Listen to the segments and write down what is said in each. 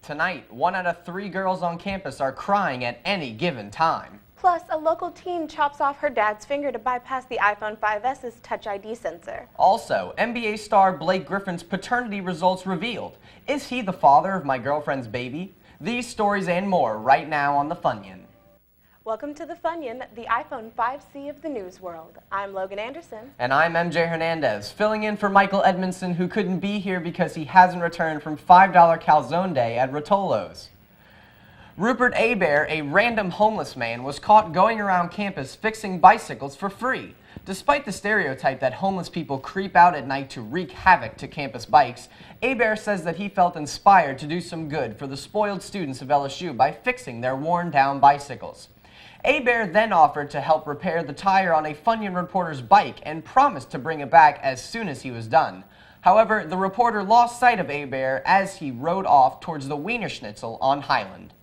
Tonight, 1 out of 3 girls on campus are crying at any given time. Plus, a local teen chops off her dad's finger to bypass the iPhone 5S's Touch ID sensor. Also, NBA star Blake Griffin's paternity results revealed. Is he the father of my girlfriend's baby? These stories and more right now on the Funyon. Welcome to the Funyon, the iPhone 5C of the news world. I'm Logan Anderson. And I'm MJ Hernandez, filling in for Michael Edmondson, who couldn't be here because he hasn't returned from $5 calzone day at Rotolo's. Rupert Abear, a random homeless man, was caught going around campus fixing bicycles for free. Despite the stereotype that homeless people creep out at night to wreak havoc to campus bikes, Abear says that he felt inspired to do some good for the spoiled students of LSU by fixing their worn-down bicycles. Abear then offered to help repair the tire on a Funyon reporter's bike and promised to bring it back as soon as he was done. However, the reporter lost sight of Abear as he rode off towards the Wiener Schnitzel on Highland.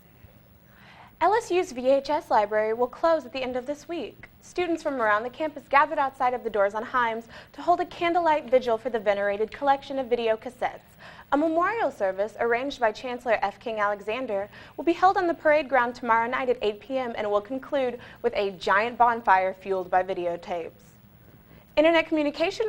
LSU's VHS library will close at the end of this week. Students from around the campus gathered outside of the doors on Himes to hold a candlelight vigil for the venerated collection of video cassettes. A memorial service arranged by Chancellor F. King Alexander will be held on the parade ground tomorrow night at 8 p.m. and will conclude with a giant bonfire fueled by videotapes. Internet communication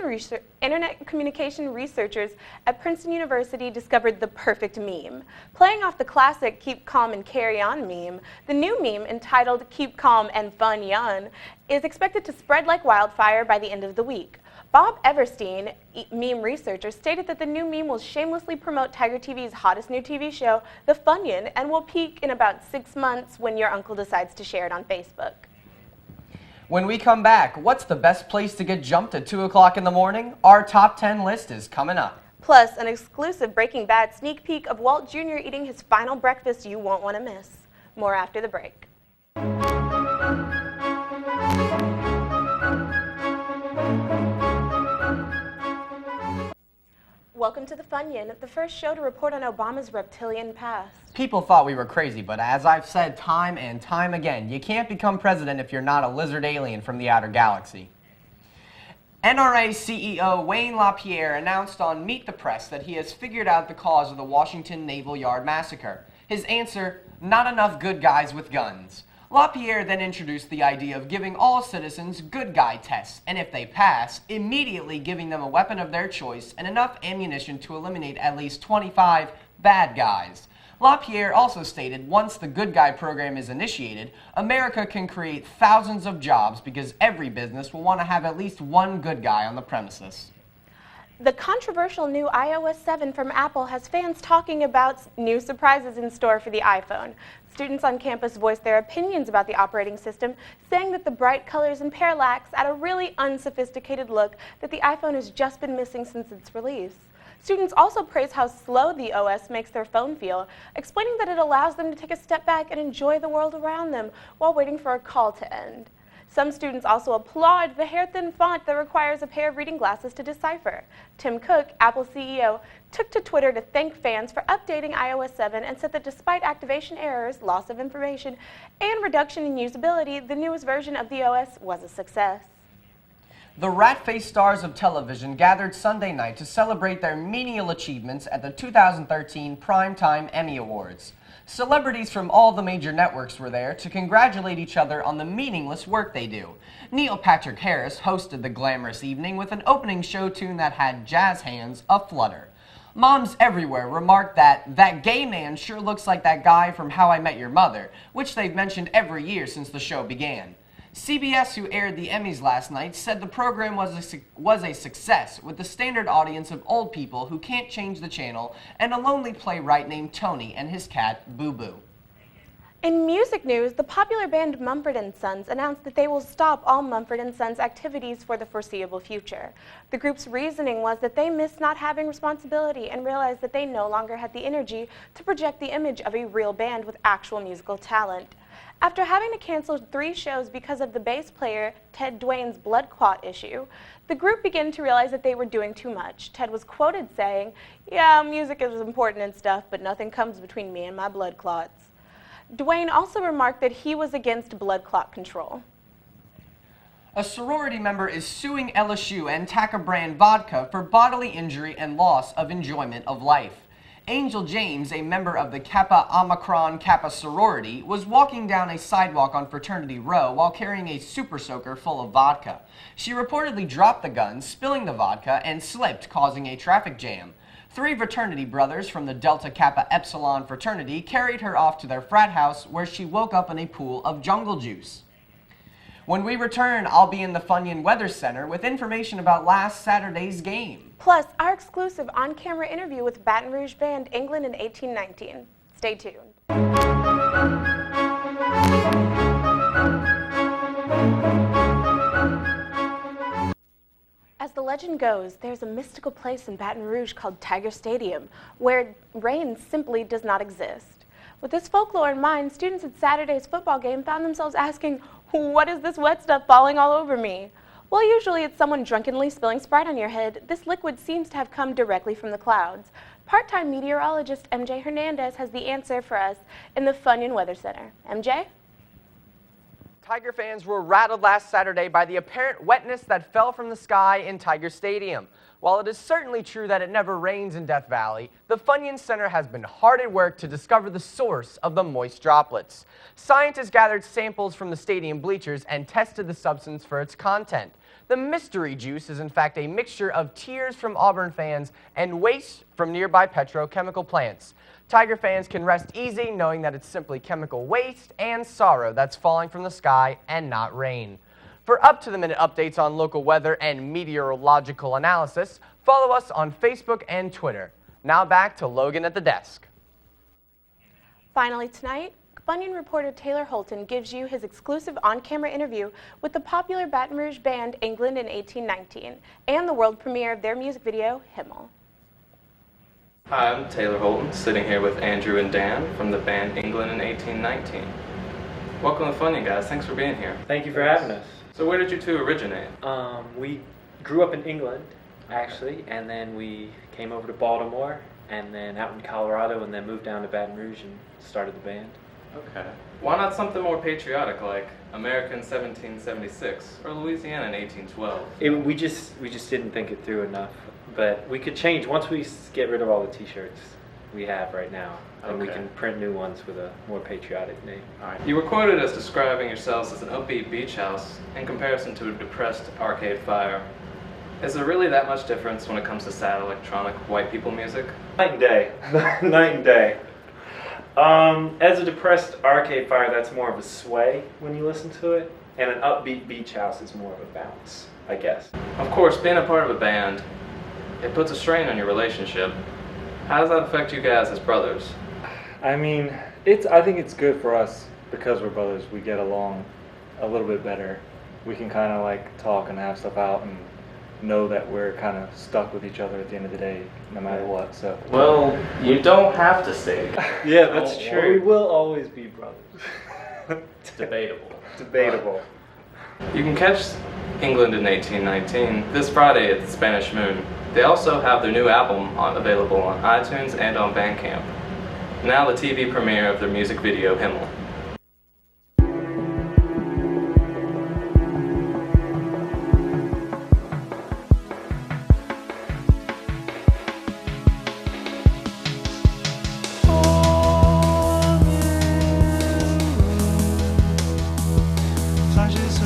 researchers at Princeton University discovered the perfect meme. Playing off the classic Keep Calm and Carry On meme, the new meme entitled Keep Calm and Funyon is expected to spread like wildfire by the end of the week. Bob Everstein, meme researcher, stated that the new meme will shamelessly promote Tiger TV's hottest new TV show, The Funyon, and will peak in about 6 months when your uncle decides to share it on Facebook. When we come back, what's the best place to get jumped at 2 o'clock in the morning? Our top 10 list is coming up. Plus, an exclusive Breaking Bad sneak peek of Walt Jr. eating his final breakfast you won't want to miss. More after the break. Welcome to the Funyon, the first show to report on Obama's reptilian past. People thought we were crazy, but as I've said time and time again, you can't become president if you're not a lizard alien from the outer galaxy. NRA CEO Wayne LaPierre announced on Meet the Press that he has figured out the cause of the Washington Naval Yard massacre. His answer, not enough good guys with guns. LaPierre then introduced the idea of giving all citizens good guy tests, and if they pass, immediately giving them a weapon of their choice and enough ammunition to eliminate at least 25 bad guys. LaPierre also stated once the good guy program is initiated, America can create thousands of jobs because every business will want to have at least one good guy on the premises. The controversial new iOS 7 from Apple has fans talking about new surprises in store for the iPhone. Students on campus voiced their opinions about the operating system, saying that the bright colors and parallax add a really unsophisticated look that the iPhone has just been missing since its release. Students also praise how slow the OS makes their phone feel, explaining that it allows them to take a step back and enjoy the world around them while waiting for a call to end. Some students also applaud the hair-thin font that requires a pair of reading glasses to decipher. Tim Cook, Apple CEO, took to Twitter to thank fans for updating iOS 7 and said that despite activation errors, loss of information, and reduction in usability, the newest version of the OS was a success. The rat-faced stars of television gathered Sunday night to celebrate their menial achievements at the 2013 Primetime Emmy Awards. Celebrities from all the major networks were there to congratulate each other on the meaningless work they do. Neil Patrick Harris hosted the glamorous evening with an opening show tune that had jazz hands aflutter. Moms everywhere remarked that gay man sure looks like that guy from How I Met Your Mother, which they've mentioned every year since the show began. CBS, who aired the Emmys last night, said the program was a success with the standard audience of old people who can't change the channel and a lonely playwright named Tony and his cat, Boo Boo. In music news, the popular band Mumford & Sons announced that they will stop all Mumford & Sons activities for the foreseeable future. The group's reasoning was that they missed not having responsibility and realized that they no longer had the energy to project the image of a real band with actual musical talent. After having to cancel 3 shows because of the bass player Ted Dwayne's blood clot issue, the group began to realize that they were doing too much. Ted was quoted saying, "Yeah, music is important and stuff, but nothing comes between me and my blood clots." Dwayne also remarked that he was against blood clot control. A sorority member is suing LSU and Taka brand vodka for bodily injury and loss of enjoyment of life. Angel James, a member of the Kappa Omicron Kappa sorority, was walking down a sidewalk on Fraternity Row while carrying a super soaker full of vodka. She reportedly dropped the gun, spilling the vodka, and slipped, causing a traffic jam. 3 fraternity brothers from the Delta Kappa Epsilon fraternity carried her off to their frat house, where she woke up in a pool of jungle juice. When we return, I'll be in the Funyon Weather Center with information about last Saturday's game. Plus, our exclusive on-camera interview with Baton Rouge band England in 1819. Stay tuned. As the legend goes, there's a mystical place in Baton Rouge called Tiger Stadium, where rain simply does not exist. With this folklore in mind, students at Saturday's football game found themselves asking, "What is this wet stuff falling all over me?" Well, usually it's someone drunkenly spilling Sprite on your head. This liquid seems to have come directly from the clouds. Part-time meteorologist MJ Hernandez has the answer for us in the Funyon Weather Center. MJ? Tiger fans were rattled last Saturday by the apparent wetness that fell from the sky in Tiger Stadium. While it is certainly true that it never rains in Death Valley, the Funyon Center has been hard at work to discover the source of the moist droplets. Scientists gathered samples from the stadium bleachers and tested the substance for its content. The mystery juice is in fact a mixture of tears from Auburn fans and waste from nearby petrochemical plants. Tiger fans can rest easy knowing that it's simply chemical waste and sorrow that's falling from the sky and not rain. For up-to-the-minute updates on local weather and meteorological analysis, follow us on Facebook and Twitter. Now back to Logan at the desk. Finally tonight, Funyon reporter Taylor Holton gives you his exclusive on-camera interview with the popular Baton Rouge band England in 1819 and the world premiere of their music video, Himmel. Hi, I'm Taylor Holton, sitting here with Andrew and Dan from the band England in 1819. Welcome to Funyon, guys. Thanks for being here. Thank you for having us. So where did you two originate? We grew up in England, actually, and then we came over to Baltimore, and then out in Colorado, and then moved down to Baton Rouge and started the band. Okay. Why not something more patriotic like America in 1776 or Louisiana in 1812? We just didn't think it through enough, but we could change once we get rid of all the T-shirts we have right now, and we can print new ones with a more patriotic name. All right. You were quoted as describing yourselves as an upbeat beach house in comparison to a depressed Arcade Fire. Is there really that much difference when it comes to sad electronic white people music? Night and day. Night and day. As a depressed Arcade Fire, that's more of a sway when you listen to it, and an upbeat beach house is more of a bounce, I guess. Of course, being a part of a band, it puts a strain on your relationship. How does that affect you guys as brothers? I mean, I think it's good for us because we're brothers. We get along a little bit better. We can kind of like talk and have stuff out and know that we're kind of stuck with each other at the end of the day, no matter what. So. Well, you don't have to say. Yeah, that's We true. will always be brothers. Debatable. Debatable. You can catch England in 1819 this Friday at the Spanish Moon. They also have their new album available on iTunes and on Bandcamp. Now the TV premiere of their music video, Himmel. Flashes